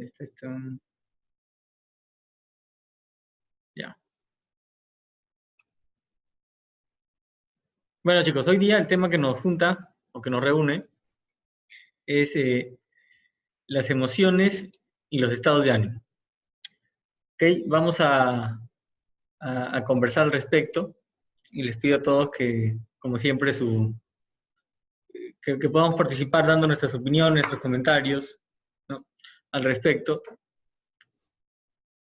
Este está, ya. Bueno, chicos, hoy día el tema que nos junta o que nos reúne es las emociones y los estados de ánimo. ¿Ok? Vamos a conversar al respecto y les pido a todos que, como siempre, que podamos participar dando nuestras opiniones, nuestros comentarios, ¿no?, al respecto.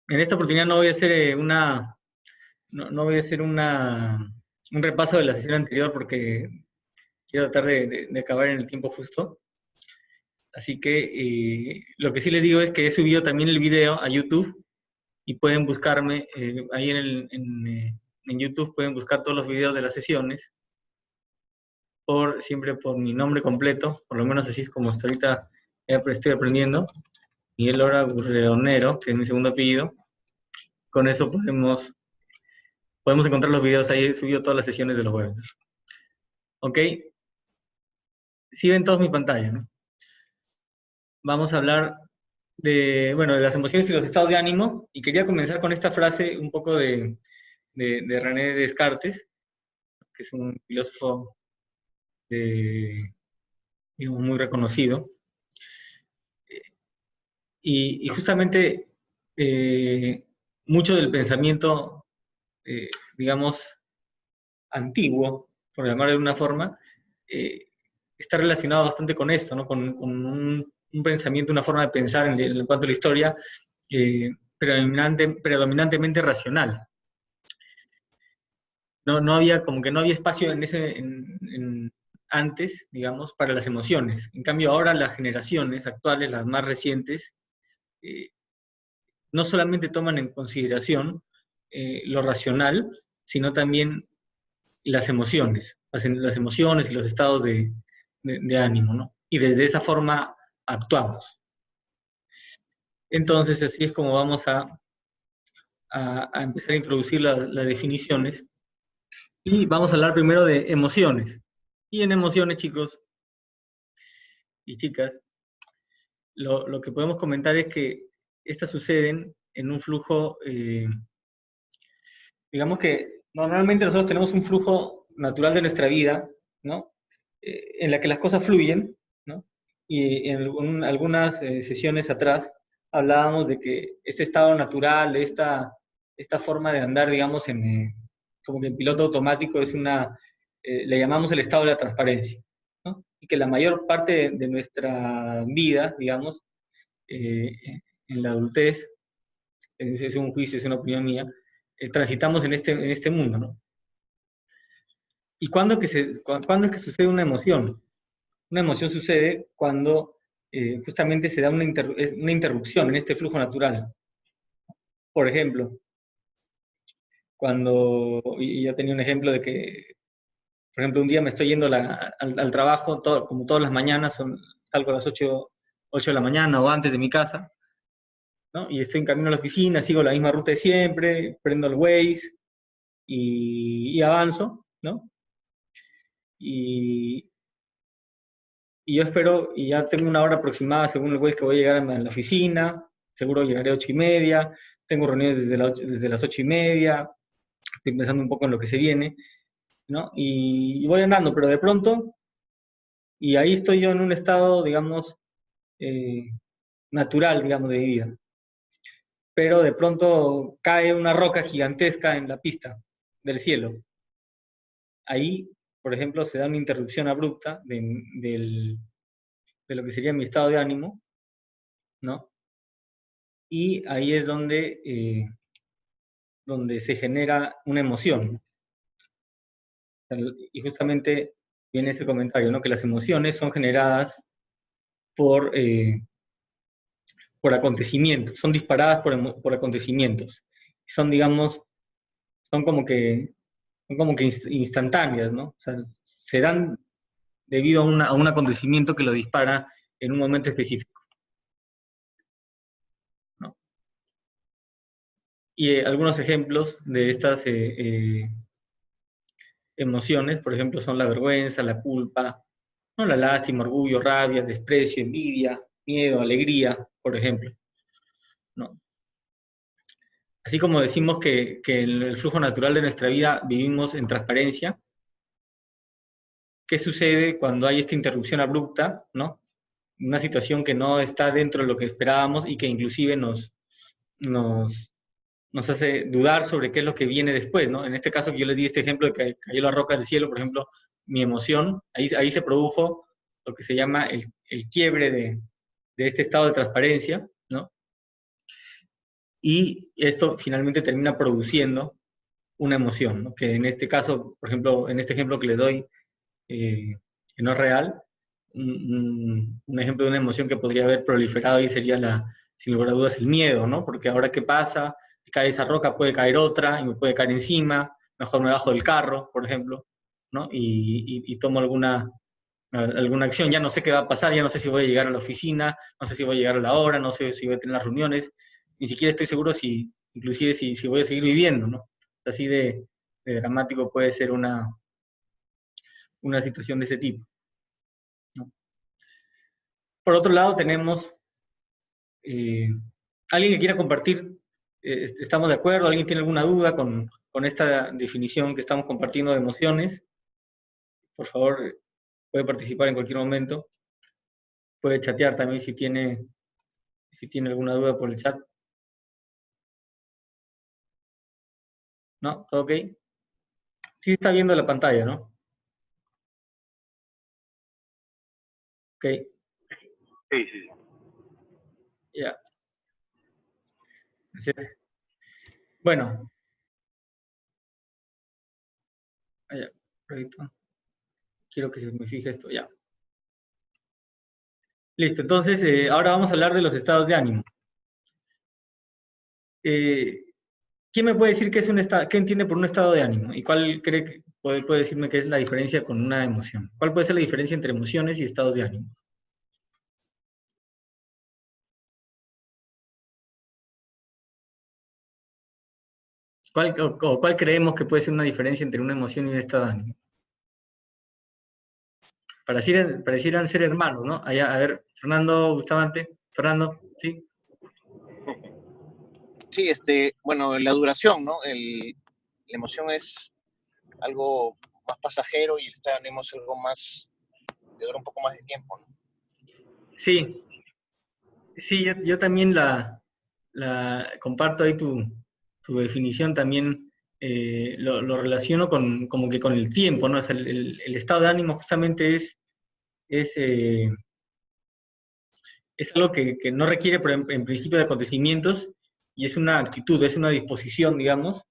En esta oportunidad no voy a hacer no voy a hacer un repaso de la sesión anterior porque quiero tratar de acabar en el tiempo justo. Así que lo que sí les digo es que he subido también el video a YouTube y pueden buscarme ahí en YouTube, pueden buscar todos los videos de las sesiones, siempre por mi nombre completo, por lo menos así es como hasta ahorita estoy aprendiendo, Miguel Lora Gurredonero, que es mi segundo apellido. Con eso podemos encontrar los videos ahí, he subido todas las sesiones de los webinars. ¿Ok? Sí ven todos mi pantalla, ¿no? Vamos a hablar de las emociones y los estados de ánimo, y quería comenzar con esta frase un poco de René Descartes, que es un filósofo digamos, muy reconocido, y justamente mucho del pensamiento, digamos, antiguo, por llamarlo de alguna forma, está relacionado bastante con esto, ¿no? Con un pensamiento, una forma de pensar en cuanto a la historia predominantemente racional. No había, como que no había espacio antes, digamos, para las emociones. En cambio, ahora las generaciones actuales, las más recientes, no solamente toman en consideración lo racional, sino también las emociones y los estados de ánimo, ¿no? Y desde esa forma actuamos. Entonces, así es como vamos a empezar a introducir las definiciones. Y vamos a hablar primero de emociones. Y en emociones, chicos y chicas, lo que podemos comentar es que estas suceden en un flujo, digamos que normalmente nosotros tenemos un flujo natural de nuestra vida, ¿no? En la que las cosas fluyen, ¿no? Y en algunas sesiones atrás hablábamos de que este estado natural, esta forma de andar, digamos, como que en piloto automático le llamamos el estado de la transparencia, ¿no? Y que la mayor parte de nuestra vida, digamos, eh, en la adultez, es un juicio, es una opinión mía, transitamos en este mundo, ¿no? ¿Y cuándo es que sucede una emoción? Una emoción sucede cuando justamente se da una interrupción en este flujo natural. Por ejemplo, y ya tenía un ejemplo de que, por ejemplo, un día me estoy yendo al trabajo, como todas las mañanas, salgo a las 8 de la mañana o antes de mi casa, ¿no? Y estoy en camino a la oficina, sigo la misma ruta de siempre, prendo el Waze y avanzo, ¿no? Y yo espero, y ya tengo una hora aproximada según el Waze que voy a llegar a la oficina, seguro llegaré a 8:30, tengo reuniones desde las 8:30, estoy pensando un poco en lo que se viene, ¿no? Y voy andando, pero de pronto, y ahí estoy yo en un estado, digamos, natural, digamos, de vida. Pero de pronto cae una roca gigantesca en la pista del cielo. Ahí, por ejemplo, se da una interrupción abrupta de lo que sería mi estado de ánimo, ¿no? Y ahí es donde se genera una emoción. Y justamente viene ese comentario, ¿no? Que las emociones son generadas por acontecimientos, son disparadas por acontecimientos. Son, digamos, son como que instantáneas, ¿no? O sea, se dan debido a un acontecimiento que lo dispara en un momento específico, ¿no? Y algunos ejemplos de estas emociones, por ejemplo, son la vergüenza, la culpa, ¿no? La lástima, orgullo, rabia, desprecio, envidia, miedo, alegría, por ejemplo, ¿no? Así como decimos que en el flujo natural de nuestra vida vivimos en transparencia, ¿qué sucede cuando hay esta interrupción abrupta, ¿no? Una situación que no está dentro de lo que esperábamos y que inclusive nos, nos hace dudar sobre qué es lo que viene después, ¿no? En este caso que yo les di este ejemplo de que cayó la roca del cielo, por ejemplo, mi emoción, ahí se produjo lo que se llama el quiebre de este estado de transparencia, ¿no? Y esto finalmente termina produciendo una emoción, ¿no? Que en este caso, por ejemplo, en este ejemplo que les doy, que no es real, un ejemplo de una emoción que podría haber proliferado ahí sería, sin lugar a dudas, el miedo, ¿no? Porque ahora qué pasa, cae esa roca, puede caer otra y me puede caer encima, mejor me bajo del carro, por ejemplo, ¿no? Y tomo alguna acción, ya no sé qué va a pasar, ya no sé si voy a llegar a la oficina, no sé si voy a llegar a la hora, no sé si voy a tener las reuniones, ni siquiera estoy seguro inclusive si voy a seguir viviendo, ¿no? Así de dramático puede ser una situación de ese tipo, ¿no? Por otro lado, tenemos eh, alguien que quiera compartir, ¿estamos de acuerdo? ¿Alguien tiene alguna duda con esta definición que estamos compartiendo de emociones? Por favor, puede participar en cualquier momento. Puede chatear también si tiene alguna duda por el chat. ¿No? ¿Todo ok? Sí está viendo la pantalla, ¿no? Ok, Sí, sí, sí. ya. Gracias. Bueno, ya. Proyecto. Quiero que se me fije esto, ya. Listo, entonces ahora vamos a hablar de los estados de ánimo. Eh, ¿Quién me puede decir qué entiende por un estado de ánimo? ¿Y cuál cree que puede decirme qué es la diferencia con una emoción? ¿Cuál puede ser la diferencia entre emociones y estados de ánimo? ¿Cuál creemos que puede ser una diferencia entre una emoción y un estado de ánimo? Parecieran ser hermanos, ¿no? Allá, a ver, Fernando Bustamante, Fernando, ¿sí? Sí, bueno, la duración, ¿no? La emoción es algo más pasajero y el estado de ánimo es algo más, que dura un poco más de tiempo, ¿no? Sí, sí, yo también comparto ahí tu definición también, lo relaciono como que con el tiempo, ¿no? O sea, el estado de ánimo justamente es, eh, es algo que no requiere, en principio, de acontecimientos, y es una actitud, es una disposición, digamos,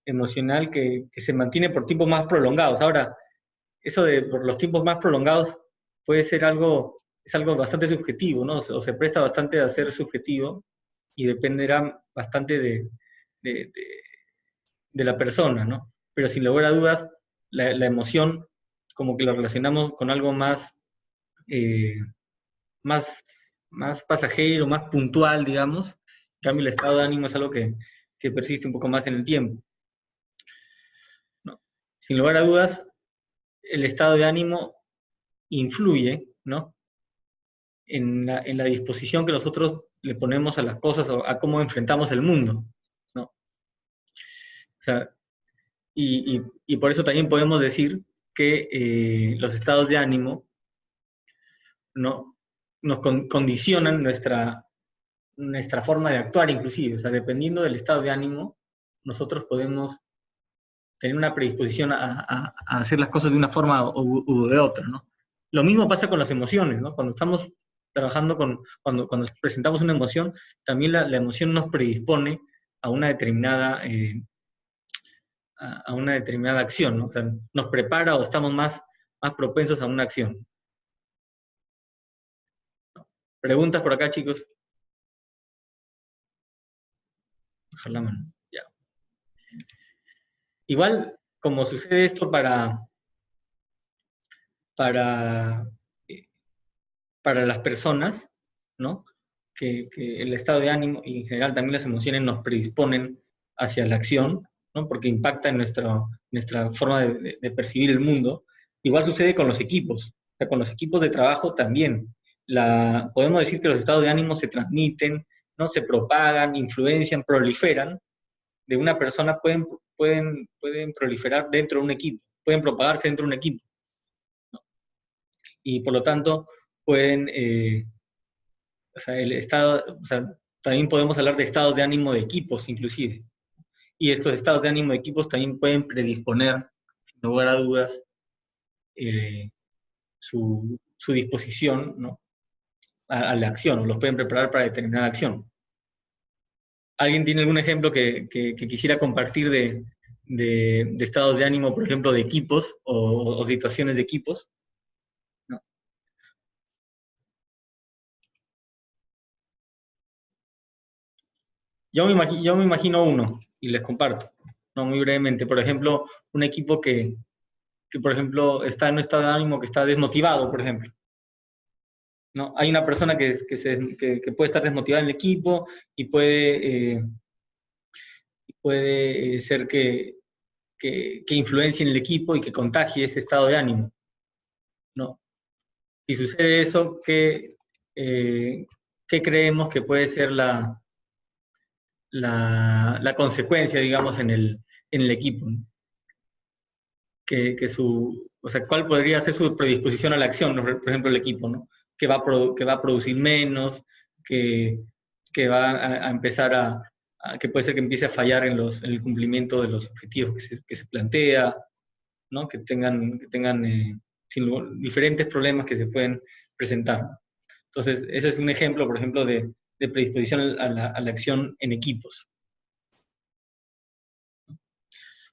emocional que se mantiene por tiempos más prolongados. Ahora, eso de por los tiempos más prolongados puede ser es algo bastante subjetivo, ¿no? O se presta bastante a ser subjetivo y dependerá bastante de, de la persona, ¿no? Pero sin lugar a dudas, la emoción como que lo relacionamos con algo eh, más pasajero, más puntual, digamos. En cambio, el estado de ánimo es algo que persiste un poco más en el tiempo, ¿no? Sin lugar a dudas, el estado de ánimo influye, ¿no? En la disposición que nosotros le ponemos a las cosas o a cómo enfrentamos el mundo, ¿no? O sea, y por eso también podemos decir que los estados de ánimo, ¿no? Nos condicionan nuestra forma de actuar inclusive. O sea, dependiendo del estado de ánimo, nosotros podemos tener una predisposición a hacer las cosas de una forma u de otra, ¿no? Lo mismo pasa con las emociones, ¿no? Cuando estamos trabajando cuando presentamos una emoción, también la emoción nos predispone a una determinada acción, ¿no? O sea, nos prepara o estamos más propensos a una acción. ¿Preguntas por acá, chicos? Bajar la mano, ya. Igual, como sucede esto para, eh, para las personas, ¿no? Que el estado de ánimo y en general también las emociones nos predisponen hacia la acción, ¿no? Porque impacta en nuestra forma de percibir el mundo. Igual sucede con los equipos. O sea, con los equipos de trabajo también. Podemos decir que los estados de ánimo se transmiten, ¿no? Se propagan, influencian, proliferan, de una persona pueden proliferar dentro de un equipo, pueden propagarse dentro de un equipo, ¿no? Y por lo tanto pueden, o sea, el estado, o sea, también podemos hablar de estados de ánimo de equipos inclusive. Y estos estados de ánimo de equipos también pueden predisponer, sin lugar a dudas, su disposición, ¿no? A la acción, o los pueden preparar para determinada acción. ¿Alguien tiene algún ejemplo que quisiera compartir de estados de ánimo, por ejemplo, de equipos o situaciones de equipos? ¿No? Yo me imagino uno, y les comparto, ¿no? Muy brevemente. Por ejemplo, un equipo por ejemplo, está en un estado de ánimo que está desmotivado, por ejemplo, ¿no? Hay una persona que puede estar desmotivada en el equipo y puede ser que influencie en el equipo y que contagie ese estado de ánimo, ¿no? Si sucede eso, ¿qué creemos que puede ser la consecuencia, digamos, en el equipo, ¿no? O sea, ¿cuál podría ser su predisposición a la acción, ¿no? Por ejemplo, el equipo, ¿no? Que va a producir menos, que, que va a empezar que puede ser que empiece a fallar en el cumplimiento de los objetivos que se plantea, ¿no? Que tengan diferentes problemas que se pueden presentar. Entonces, ese es un ejemplo, por ejemplo, de predisposición a la acción en equipos.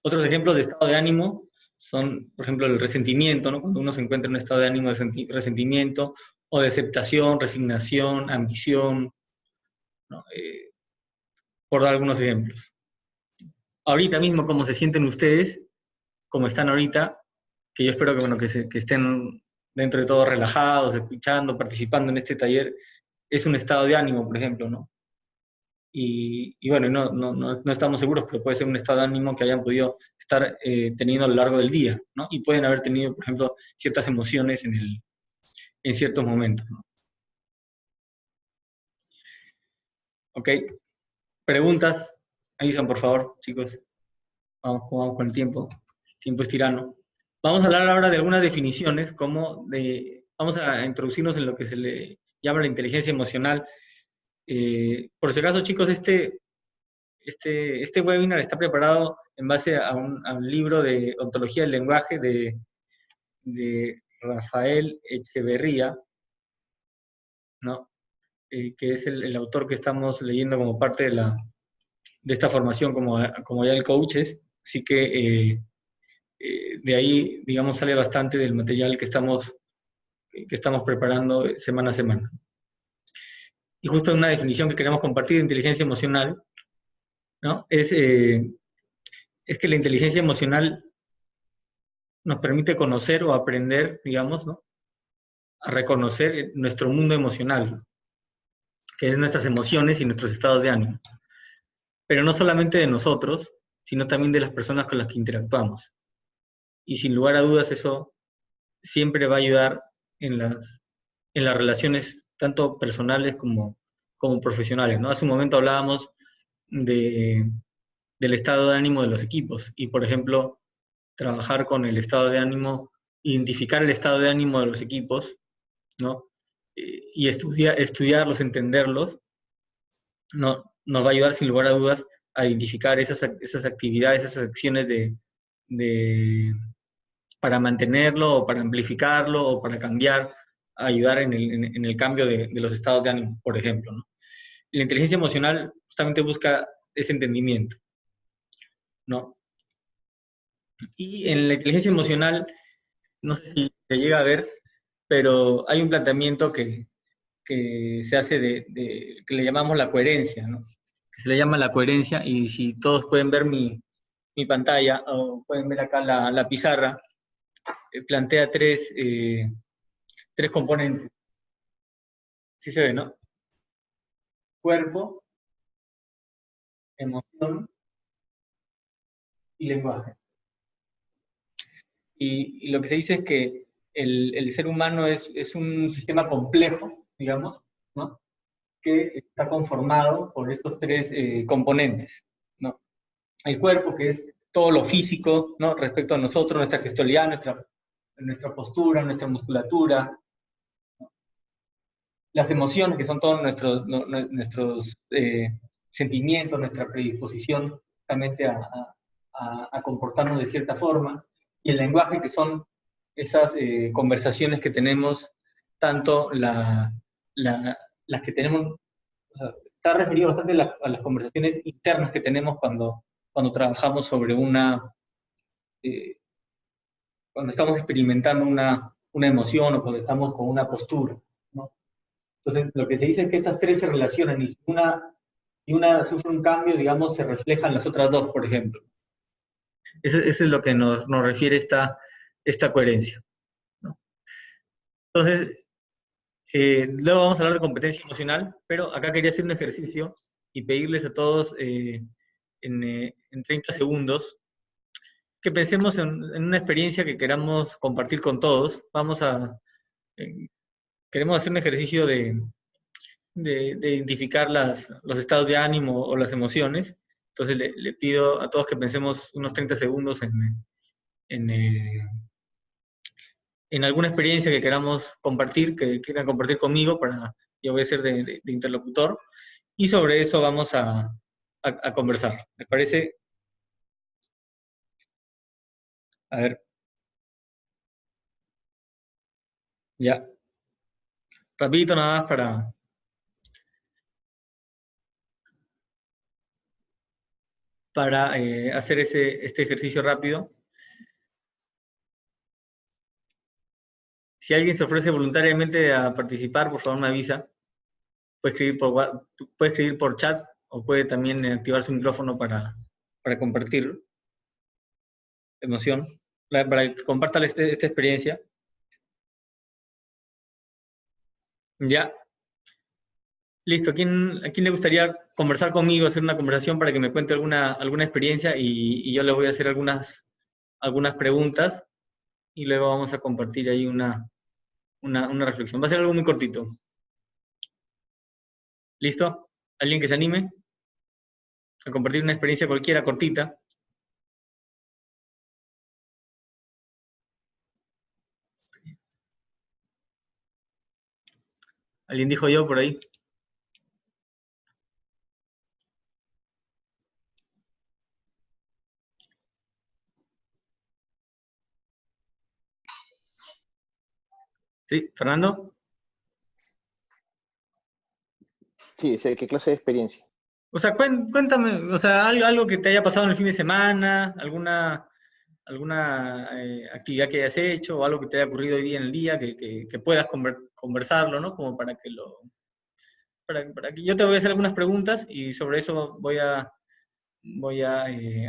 Otros ejemplos de estado de ánimo son, por ejemplo, el resentimiento, ¿no? Cuando uno se encuentra en un estado de ánimo de resentimiento, o de aceptación, resignación, ambición, ¿no? Por dar algunos ejemplos. Ahorita mismo, ¿cómo se sienten ustedes? Como están ahorita, que yo espero que, bueno, que estén dentro de todo relajados, escuchando, participando en este taller, es un estado de ánimo, por ejemplo, ¿no? Y bueno, no estamos seguros, pero puede ser un estado de ánimo que hayan podido estar teniendo a lo largo del día, ¿no? Y pueden haber tenido, por ejemplo, ciertas emociones en ciertos momentos, ¿no? ¿Ok? ¿Preguntas? Avisan, por favor, chicos. Vamos con el tiempo. El tiempo es tirano. Vamos a hablar ahora de algunas definiciones, vamos a introducirnos en lo que se le llama la inteligencia emocional. Por si acaso, chicos, este webinar está preparado en base a un libro de ontología del lenguaje de Rafael Echeverría, ¿no? Que es el autor que estamos leyendo como parte de esta formación como ya el coaches. Así que de ahí, digamos, sale bastante del material que estamos preparando semana a semana. Y justo una definición que queremos compartir de inteligencia emocional, ¿no? Es que la inteligencia emocional nos permite conocer o aprender, digamos, ¿no? A reconocer nuestro mundo emocional, que es nuestras emociones y nuestros estados de ánimo. Pero no solamente de nosotros, sino también de las personas con las que interactuamos. Y sin lugar a dudas eso siempre va a ayudar en las relaciones tanto personales como profesionales, ¿no? Hace un momento hablábamos del estado de ánimo de los equipos y, por ejemplo, trabajar con el estado de ánimo, identificar el estado de ánimo de los equipos, ¿no? Y estudiarlos, entenderlos, ¿no? Nos va a ayudar sin lugar a dudas a identificar esas actividades, esas acciones para mantenerlo o para amplificarlo o para cambiar, ayudar en el cambio de los estados de ánimo, por ejemplo, ¿no? La inteligencia emocional justamente busca ese entendimiento, ¿no? Y en la inteligencia emocional, no sé si se llega a ver, pero hay un planteamiento que se hace que le llamamos la coherencia, ¿no? Que se le llama la coherencia, y si todos pueden ver mi pantalla o pueden ver acá la pizarra, plantea tres componentes. Sí se ve, ¿no? Cuerpo, emoción y lenguaje. Y lo que se dice es que el ser humano es un sistema complejo, digamos, ¿no? que está conformado por estos tres componentes, ¿no? El cuerpo, que es todo lo físico, ¿no? Respecto a nosotros, nuestra gestualidad, nuestra postura, nuestra musculatura. Las emociones, que son todos nuestros sentimientos, nuestra predisposición realmente a comportarnos de cierta forma. Y el lenguaje, que son esas conversaciones que tenemos, tanto las que tenemos, o sea, está referido bastante a las conversaciones internas que tenemos cuando trabajamos sobre cuando estamos experimentando una emoción o cuando estamos con una postura, ¿no? Entonces, lo que se dice es que estas tres se relacionan y si una sufre un cambio, digamos, se reflejan las otras dos, por ejemplo. Eso es lo que nos refiere esta coherencia, ¿no? Entonces, luego vamos a hablar de competencia emocional, pero acá quería hacer un ejercicio y pedirles a todos en 30 segundos que pensemos en una experiencia que queramos compartir con todos. Queremos hacer un ejercicio de identificar los estados de ánimo o las emociones. Entonces le pido a todos que pensemos unos 30 segundos en, eh, en alguna experiencia que queramos compartir, que quieran compartir conmigo, yo voy a ser de interlocutor, y sobre eso vamos a conversar. ¿Les parece? A ver, ya. Rapidito nada más para hacer este ejercicio rápido. Si alguien se ofrece voluntariamente a participar, por favor me avisa. Puede escribir por chat o puede también activar su micrófono para compartir emoción, para que compartan esta experiencia. Ya, listo. ¿A quién le gustaría conversar conmigo, hacer una conversación para que me cuente alguna experiencia y yo le voy a hacer algunas preguntas y luego vamos a compartir ahí una reflexión? Va a ser algo muy cortito. ¿Listo? ¿Alguien que se anime a compartir una experiencia cualquiera, cortita? ¿Alguien dijo yo por ahí? ¿Sí? ¿Fernando? Sí, ¿qué clase de experiencia? O sea, cuéntame, o sea, algo que te haya pasado en el fin de semana, alguna actividad que hayas hecho o algo que te haya ocurrido hoy día en el día, que puedas conversarlo, ¿no? Como para que yo te voy a hacer algunas preguntas y sobre eso voy a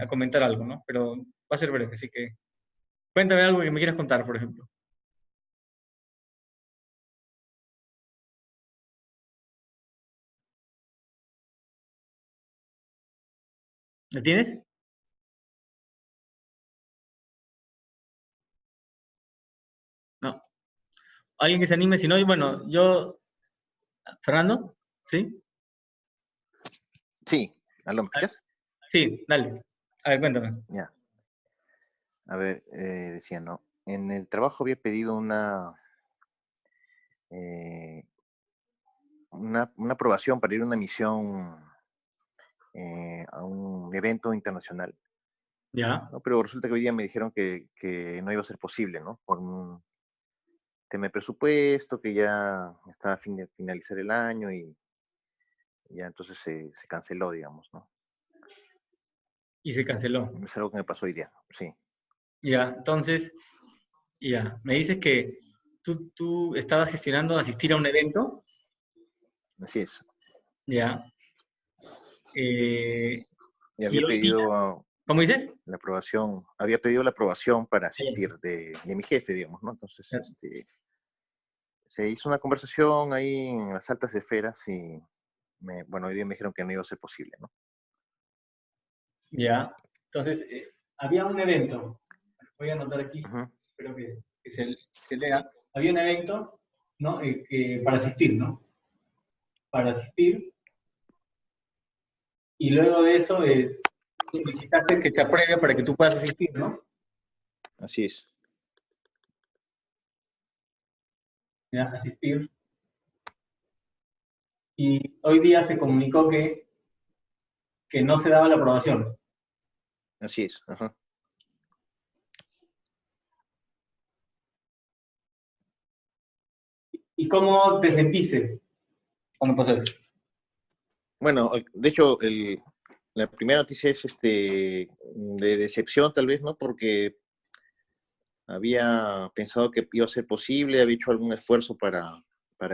comentar algo, ¿no? Pero va a ser breve, así que cuéntame algo que me quieras contar, por ejemplo. ¿Me tienes? No. ¿Alguien que se anime? Si no, bueno, ¿Fernando? ¿Sí? Sí, ¿aló, me escuchas? Sí, dale. A ver, cuéntame. Ya. A ver, decía, ¿no? En el trabajo había pedido eh, una aprobación para ir a una misión a un evento internacional, Ya, ¿no? Pero resulta que hoy día me dijeron que no iba a ser posible, ¿no? Por un tema de presupuesto, que ya está a fin de finalizar el año y ya entonces se canceló, digamos, ¿no? y se canceló. Es algo que me pasó hoy día, sí, Ya, entonces, ya, me dices que tú estabas gestionando asistir a un evento, así es. ya, eh, Y y había hoy día, pedido ¿cómo dices? la aprobación, había pedido la aprobación para Ya, asistir de mi jefe, digamos, ¿no? Entonces, ya. se hizo una conversación ahí en las altas esferas y, bueno, hoy día me dijeron que no iba a ser posible, ¿no? Ya. Entonces, había un evento, voy a anotar aquí, Ujú. espero que se lea, había un evento, ¿no? Para asistir, ¿no? para asistir, y luego de eso solicitaste que te apruebe para que tú puedas asistir, ¿no? Así es. Ya, asistir. Y hoy día se comunicó que no se daba la aprobación. Así es. Ajá. ¿Y cómo te sentiste cuando pasó eso? Bueno, de hecho, la primera noticia es de decepción, tal vez, ¿no? Porque había pensado que iba a ser posible, había hecho algún esfuerzo para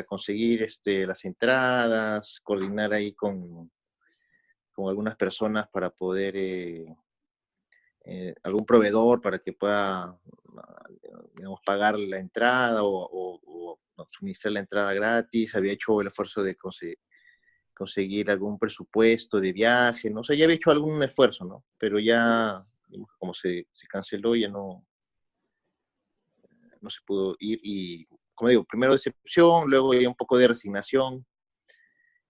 conseguir las entradas, coordinar ahí con algunas personas para poder, algún proveedor para que pueda, digamos, pagar la entrada o suministrar la entrada gratis. Había hecho el esfuerzo de conseguir algún presupuesto de viaje, no sé, ya había hecho algún esfuerzo, ¿no? Pero ya, digamos, como se canceló, ya no se pudo ir y, como digo, primero decepción, luego ya un poco de resignación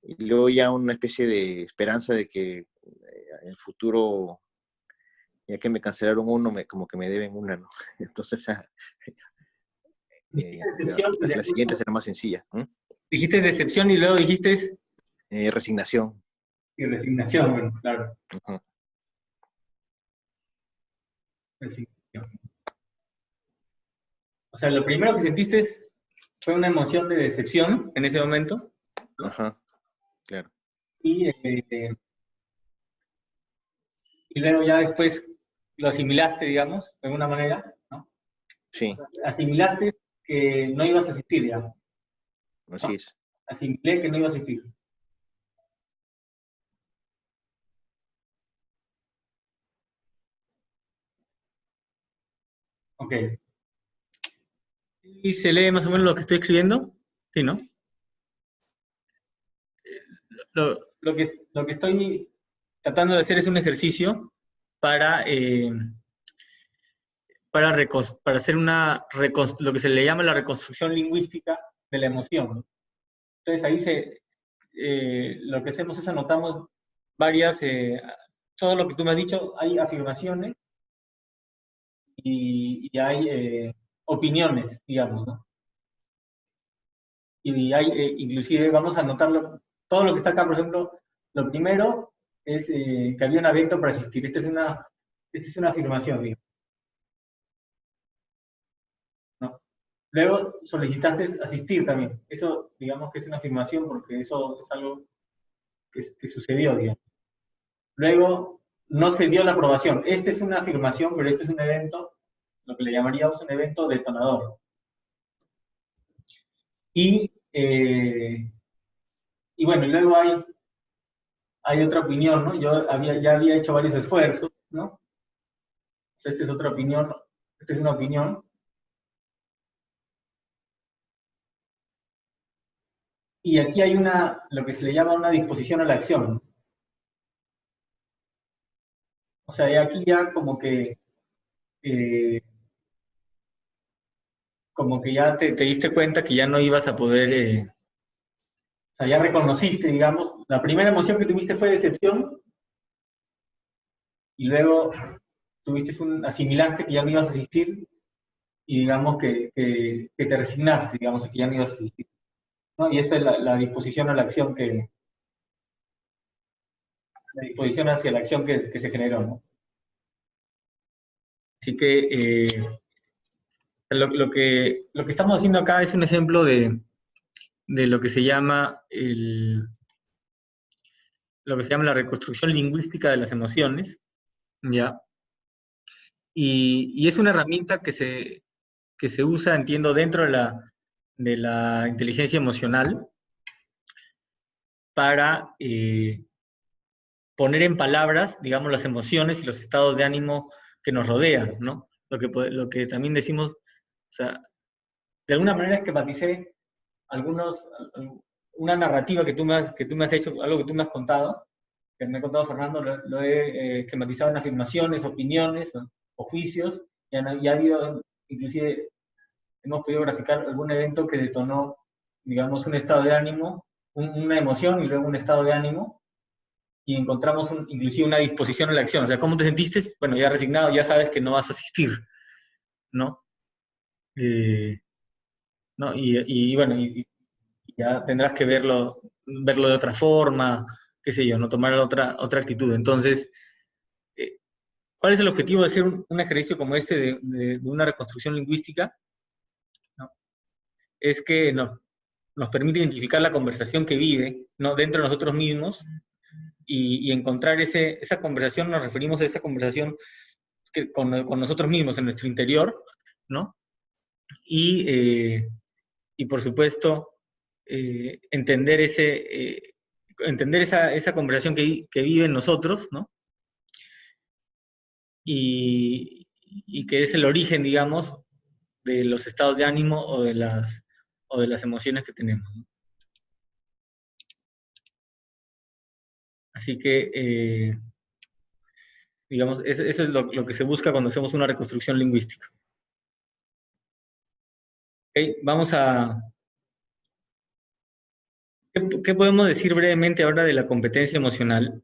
y luego ya una especie de esperanza de que en el futuro, ya que me cancelaron uno, como que me deben una, ¿no? Entonces, Dijiste decepción y la siguiente después será más sencilla. dijiste decepción y luego dijiste Resignación. y resignación, bueno, claro. Ujú. Resignación. O sea, lo primero que sentiste fue una emoción de decepción en ese momento, ¿no? Ajá, claro. Y, y luego ya después lo asimilaste, digamos, de alguna manera, ¿no? Sí, Asimilaste que no ibas a asistir, digamos, así ¿no? es. Asimilé que no ibas a asistir. Ok. ¿Y se lee más o menos lo que estoy escribiendo? Sí, ¿no? Lo que estoy tratando de hacer es un ejercicio para, para hacer lo que se le llama la reconstrucción lingüística de la emoción, ¿no? Entonces ahí lo que hacemos es anotamos varias, todo lo que tú me has dicho, hay afirmaciones y hay opiniones, digamos, ¿no? Y hay, inclusive vamos a anotarlo, todo lo que está acá, por ejemplo, lo primero es que había un evento para asistir. Esta es una afirmación, digamos, ¿no? Luego solicitaste asistir también. Eso, digamos que es una afirmación porque eso es algo que sucedió, digamos. Luego, no se dio la aprobación. Esta es una afirmación, pero este es un evento, lo que le llamaríamos un evento detonador. Y, y bueno, y luego hay otra opinión, ¿no? Ya había hecho varios esfuerzos, ¿no? O sea, esta es otra opinión, esta es una opinión. Y aquí hay lo que se le llama una disposición a la acción, ¿no? O sea, y aquí ya eh, como que ya te diste cuenta que ya no ibas a poder, o sea, ya reconociste, digamos, la primera emoción que tuviste fue decepción, y luego asimilaste que ya no ibas a asistir, y digamos que te resignaste, digamos, que ya no ibas a asistir, ¿no? Y esta es la disposición a la acción la disposición hacia la acción que se generó, ¿no? Así que lo que estamos haciendo acá es un ejemplo de lo que se llama la reconstrucción lingüística de las emociones, ¿ya? Y es una herramienta que se usa, entiendo, dentro de la inteligencia emocional para poner en palabras, digamos, las emociones y los estados de ánimo que nos rodean, ¿no? Lo que también decimos, o sea, de alguna manera esquematicé algunos, una narrativa que tú me has hecho, algo que tú me has contado, que me ha contado Fernando, lo he esquematizado en afirmaciones, opiniones o juicios, y ha habido, inclusive, hemos podido graficar algún evento que detonó, digamos, un estado de ánimo una emoción y luego un estado de ánimo, y encontramos inclusive una disposición a la acción. O sea, ¿cómo te sentiste? Bueno, ya resignado, ya sabes que no vas a asistir, ¿no? Eh, ¿No? Y bueno, ya tendrás que verlo de otra forma, qué sé yo, no tomar otra actitud. Entonces, eh, ¿cuál es el objetivo de hacer un ejercicio como este de una reconstrucción lingüística? ¿No? Es que nos permite identificar la conversación que vive, ¿no?, dentro de nosotros mismos, y encontrar esa conversación. Nos referimos a esa conversación con nosotros mismos en nuestro interior, ¿no? Y por supuesto, entender esa conversación que vive en nosotros, ¿no? Y que es el origen, digamos, de los estados de ánimo o de las emociones que tenemos, ¿no? Así que, digamos, eso es lo que se busca cuando hacemos una reconstrucción lingüística. ¿Okay? ¿Qué podemos decir brevemente ahora de la competencia emocional?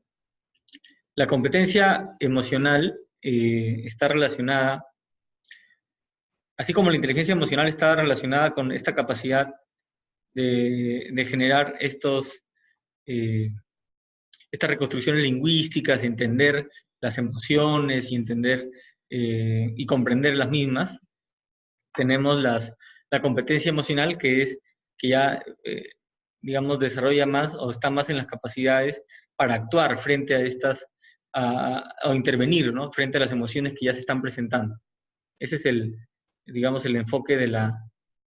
La competencia emocional está relacionada, así como la inteligencia emocional está relacionada con esta capacidad de generar estas reconstrucciones lingüísticas, entender las emociones y entender y comprender las mismas. Tenemos la competencia emocional, que ya, digamos, desarrolla más o está más en las capacidades para actuar frente a estas, o intervenir, ¿no?, frente a las emociones que ya se están presentando. Ese es digamos, el enfoque de la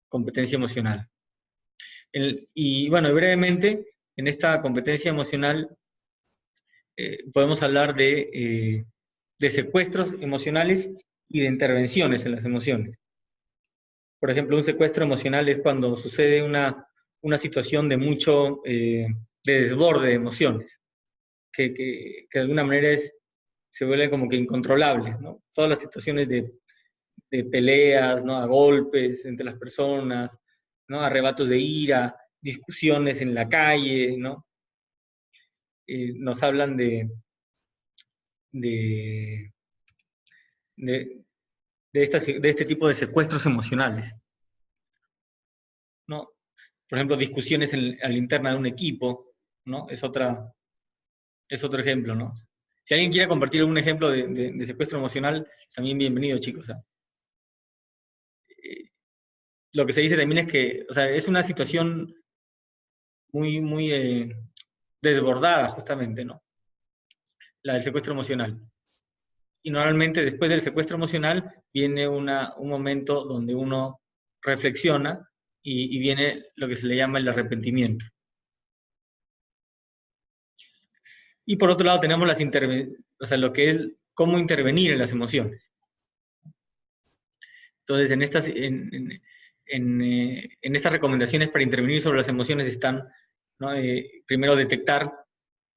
competencia emocional. Y bueno, brevemente, en esta competencia emocional podemos hablar de secuestros emocionales y de intervenciones en las emociones. Por ejemplo, un secuestro emocional es cuando sucede una situación de mucho, de desborde de emociones, que de alguna manera se vuelve como que incontrolable, ¿no? Todas las situaciones de peleas, ¿no?, a golpes entre las personas, ¿no?, arrebatos de ira, discusiones en la calle, ¿no? Nos hablan de, de, de este tipo de secuestros emocionales, ¿no? Por ejemplo, discusiones a la interna de un equipo, ¿no? Es otro ejemplo, ¿no? Si alguien quiere compartir algún ejemplo de secuestro emocional, también bienvenido, chicos. Lo que se dice también es que, o sea, es una situación muy, muy desbordada, justamente, ¿no? La del secuestro emocional. Y normalmente después del secuestro emocional viene un momento donde uno reflexiona y viene lo que se le llama el arrepentimiento. Y por otro lado tenemos lo que es cómo intervenir en las emociones. Entonces, en estas recomendaciones para intervenir sobre las emociones están, ¿no?, primero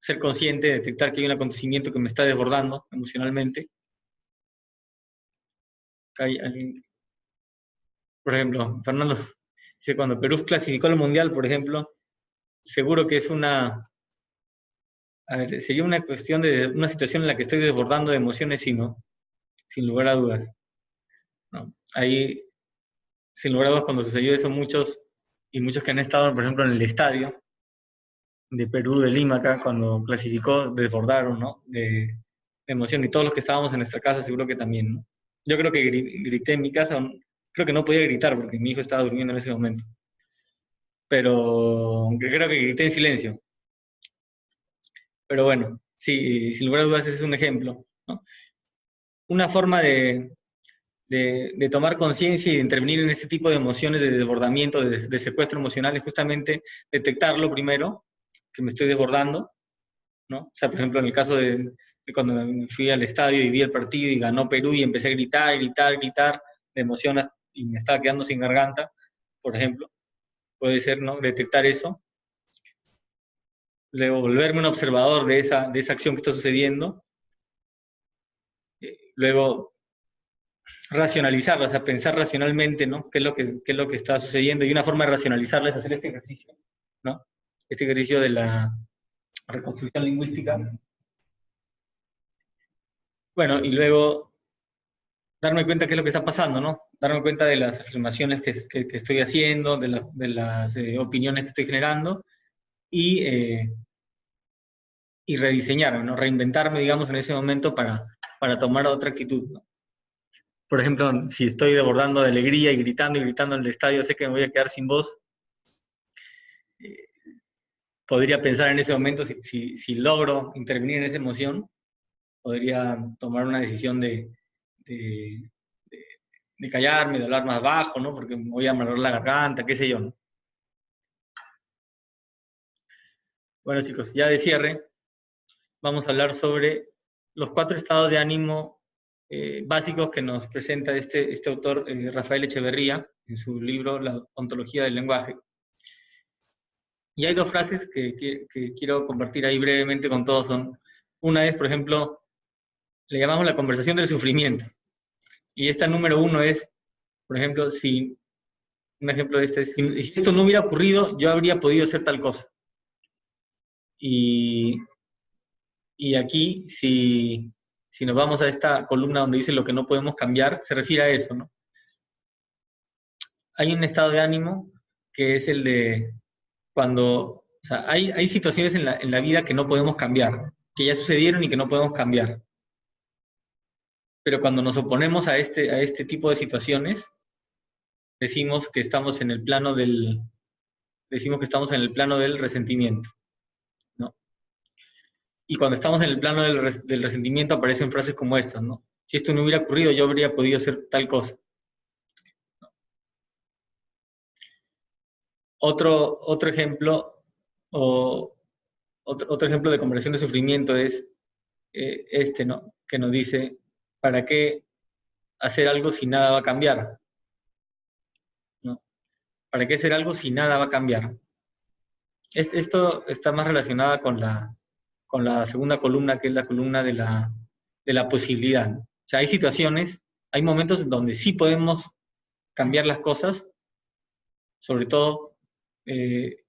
ser consciente, detectar que hay un acontecimiento que me está desbordando emocionalmente. Por ejemplo, Fernando dice, cuando Perú clasificó al Mundial, por ejemplo, seguro que sería una cuestión de una situación en la que estoy desbordando de emociones, sí, ¿no? Sin lugar a dudas, ¿no? Ahí, sin lugar a dudas, cuando sucedió eso, muchos que han estado, por ejemplo, en el estadio de Perú, de Lima, acá, cuando clasificó, desbordaron, ¿no?, de emoción. Y todos los que estábamos en nuestra casa, seguro que también, ¿no? Yo creo que grité en mi casa, creo que no podía gritar porque mi hijo estaba durmiendo en ese momento. Pero creo que grité en silencio. Pero bueno, sí, sin lugar a dudas ese es un ejemplo, ¿no? Una forma de tomar conciencia y de intervenir en este tipo de emociones de desbordamiento, de secuestro emocional, es justamente detectarlo primero, que me estoy desbordando, ¿no? O sea, por ejemplo, en el caso de cuando me fui al estadio y vi el partido y ganó Perú y empecé a gritar de emoción y me estaba quedando sin garganta, por ejemplo, puede ser, ¿no?, detectar eso. Luego volverme un observador de esa acción que está sucediendo. Luego racionalizarla, o sea, pensar racionalmente, ¿no?, qué es lo que está sucediendo, y una forma de racionalizarla es hacer este ejercicio, ¿no? este ejercicio de la reconstrucción lingüística. Bueno, y luego darme cuenta qué es lo que está pasando, ¿no? Darme cuenta de las afirmaciones que estoy haciendo, de las opiniones que estoy generando, y rediseñarme, ¿no? Reinventarme, digamos, en ese momento para tomar otra actitud, ¿no? Por ejemplo, si estoy desbordando de alegría y gritando en el estadio, sé que me voy a quedar sin voz. Podría pensar en ese momento, si logro intervenir en esa emoción, podría tomar una decisión de, de callarme, de hablar más bajo, ¿no? Porque me voy a amarrar la garganta, qué sé yo, ¿no? Bueno, chicos, ya de cierre, vamos a hablar sobre los 4 estados de ánimo básicos que nos presenta este autor, Rafael Echeverría, en su libro La ontología del lenguaje. Y hay 2 frases que quiero compartir ahí brevemente con todos. Una es, por ejemplo, le llamamos la conversación del sufrimiento. Y esta número 1 es, por ejemplo, un ejemplo de este es, si esto no hubiera ocurrido, yo habría podido hacer tal cosa. Y aquí, si nos vamos a esta columna donde dice lo que no podemos cambiar, se refiere a eso, ¿no? Hay un estado de ánimo que es el de cuando, o sea, hay situaciones en la vida que no podemos cambiar, que ya sucedieron y que no podemos cambiar. Pero cuando nos oponemos a este tipo de situaciones, decimos que estamos en el plano del resentimiento, ¿no? Y cuando estamos en el plano del resentimiento aparecen frases como estas, ¿no? Si esto no hubiera ocurrido, yo habría podido hacer tal cosa. Otro ejemplo, otro ejemplo de conversión de sufrimiento es ¿no? Que nos dice, ¿para qué hacer algo si nada va a cambiar? ¿No? ¿Para qué hacer algo si nada va a cambiar? Esto está más relacionada con la segunda columna, que es la columna de la posibilidad. O sea, hay situaciones, hay momentos en donde sí podemos cambiar las cosas, sobre todo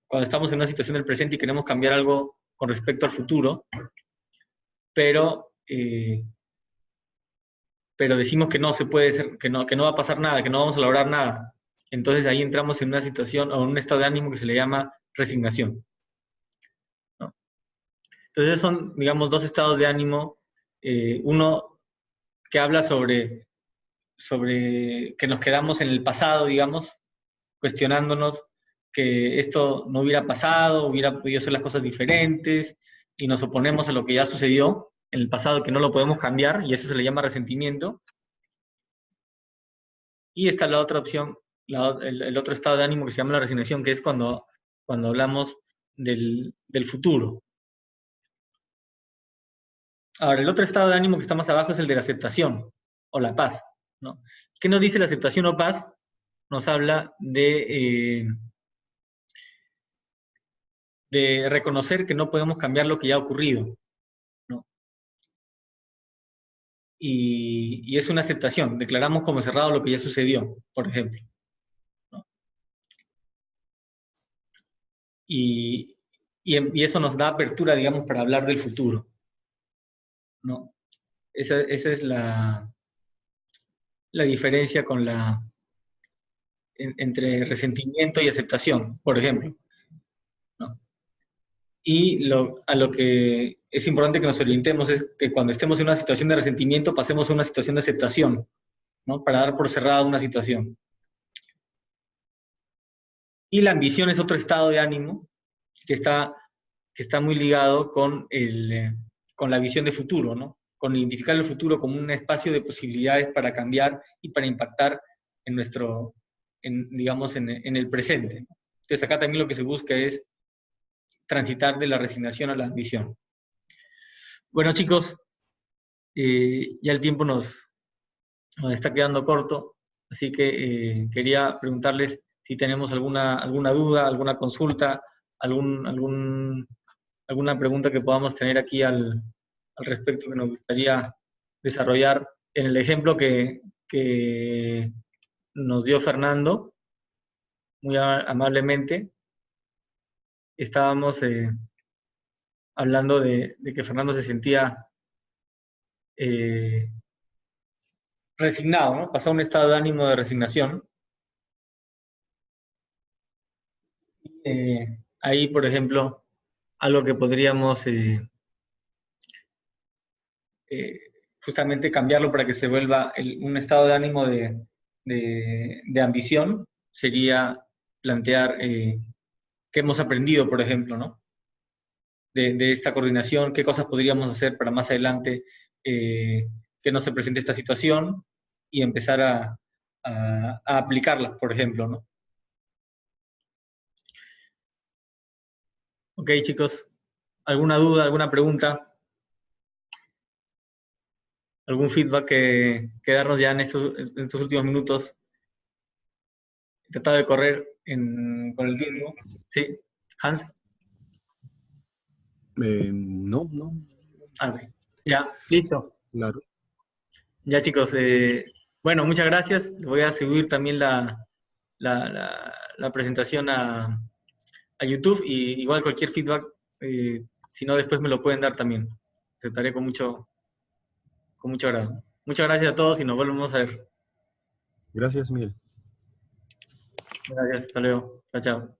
cuando estamos en una situación del presente y queremos cambiar algo con respecto al futuro, pero decimos que no se puede ser, que no va a pasar nada, que no vamos a lograr nada. Entonces ahí entramos en una situación o en un estado de ánimo que se le llama resignación, ¿no? Entonces son, digamos, 2 estados de ánimo. Uno que habla sobre que nos quedamos en el pasado, digamos, cuestionándonos que esto no hubiera pasado, hubiera podido hacer las cosas diferentes, y nos oponemos a lo que ya sucedió en el pasado, que no lo podemos cambiar, y eso se le llama resentimiento. Y está la otra opción, el otro estado de ánimo que se llama la resignación, que es cuando hablamos del futuro. Ahora, el otro estado de ánimo que está más abajo es el de la aceptación, o la paz, ¿no? ¿Qué nos dice la aceptación o paz? Nos habla de reconocer que no podemos cambiar lo que ya ha ocurrido, ¿no? Y es una aceptación, declaramos como cerrado lo que ya sucedió, por ejemplo, ¿no? Y eso nos da apertura, digamos, para hablar del futuro, ¿no? Esa es la diferencia entre resentimiento y aceptación, por ejemplo, ¿no? Y a lo que es importante que nos orientemos es que cuando estemos en una situación de resentimiento pasemos a una situación de aceptación, ¿no? Para dar por cerrada una situación. Y la ambición es otro estado de ánimo que está muy ligado con la visión de futuro, ¿no? Con identificar el futuro como un espacio de posibilidades para cambiar y para impactar en digamos, en el presente. Entonces acá también lo que se busca es transitar de la resignación a la ambición. Bueno, chicos, ya el tiempo nos está quedando corto, así que quería preguntarles si tenemos alguna duda, alguna consulta, alguna pregunta que podamos tener aquí al respecto que nos gustaría desarrollar en el ejemplo que nos dio Fernando, muy amablemente. estábamos hablando de que Fernando se sentía resignado, ¿no? Pasó a un estado de ánimo de resignación. Ahí, por ejemplo, algo que podríamos justamente cambiarlo para que se vuelva un estado de ánimo de ambición sería plantear qué hemos aprendido, por ejemplo, ¿no? De esta coordinación, qué cosas podríamos hacer para más adelante que no se presente esta situación y empezar a aplicarlas, por ejemplo, ¿no? Ok, chicos, ¿alguna duda, alguna pregunta? ¿Algún feedback que darnos ya en estos últimos minutos? He tratado de correr con el tiempo. ¿Sí? ¿Hans? No, no, Ah, ok. Ya, listo. claro. Ya, chicos, bueno, muchas gracias. Voy a subir también la presentación a YouTube y igual cualquier feedback, si no, después me lo pueden dar también. Aceptaré con mucho agrado. Muchas gracias a todos y nos volvemos a ver. Gracias, Miguel. Gracias, hasta luego. Chao, chao.